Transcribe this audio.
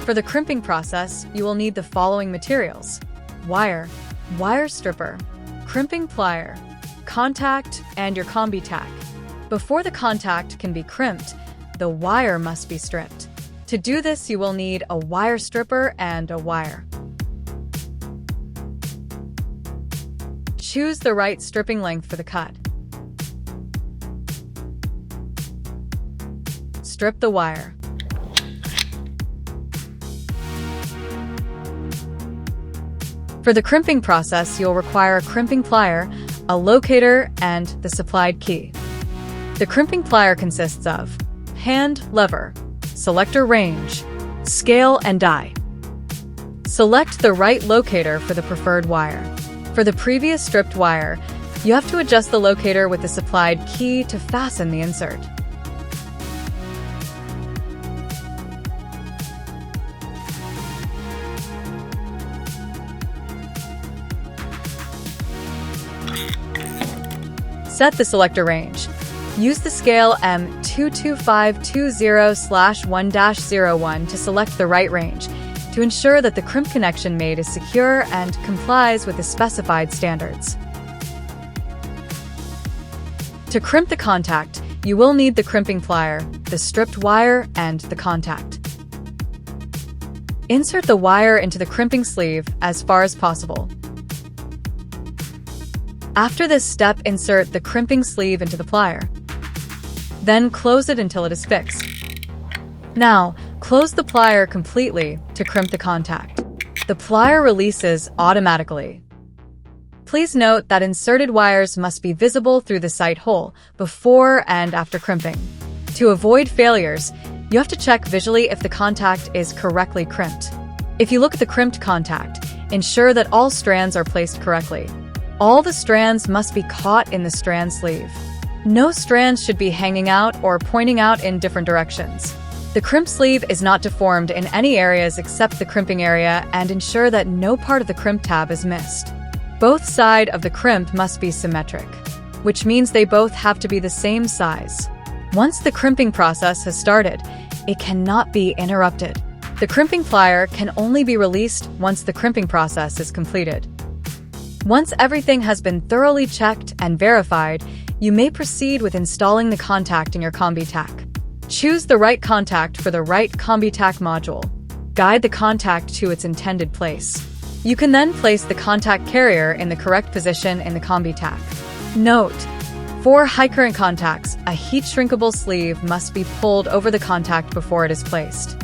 For the crimping process, you will need the following materials: wire, wire stripper, crimping plier, contact, and your CombiTac. Before the contact can be crimped, the wire must be stripped. To do this, you will need a wire stripper and a wire. Choose the right stripping length for the cut. Strip the wire. For the crimping process, you'll require a crimping plier, a locator, and the supplied key. The crimping plier consists of hand, lever, selector range, scale, and die. Select the right locator for the preferred wire. For the previous stripped wire, you have to adjust the locator with the supplied key to fasten the insert. Set the selector range. Use the scale M22520/1-01 to select the right range to ensure that the crimp connection made is secure and complies with the specified standards. To crimp the contact, you will need the crimping plier, the stripped wire, and the contact. Insert the wire into the crimping sleeve as far as possible. After this step, insert the crimping sleeve into the plier. Then close it until it is fixed. Now, close the plier completely to crimp the contact. The plier releases automatically. Please note that inserted wires must be visible through the sight hole before and after crimping. To avoid failures, you have to check visually if the contact is correctly crimped. If you look at the crimped contact, ensure that all strands are placed correctly. All the strands must be caught in the strand sleeve. No strands should be hanging out or pointing out in different directions. The crimp sleeve is not deformed in any areas except the crimping area, and ensure that no part of the crimp tab is missed. Both sides of the crimp must be symmetric, which means they both have to be the same size. Once the crimping process has started, it cannot be interrupted. The crimping plier can only be released once the crimping process is completed. Once everything has been thoroughly checked and verified, you may proceed with installing the contact in your CombiTac. Choose the right contact for the right CombiTac module. Guide the contact to its intended place. You can then place the contact carrier in the correct position in the CombiTac. Note: for high current contacts, a heat shrinkable sleeve must be pulled over the contact before it is placed.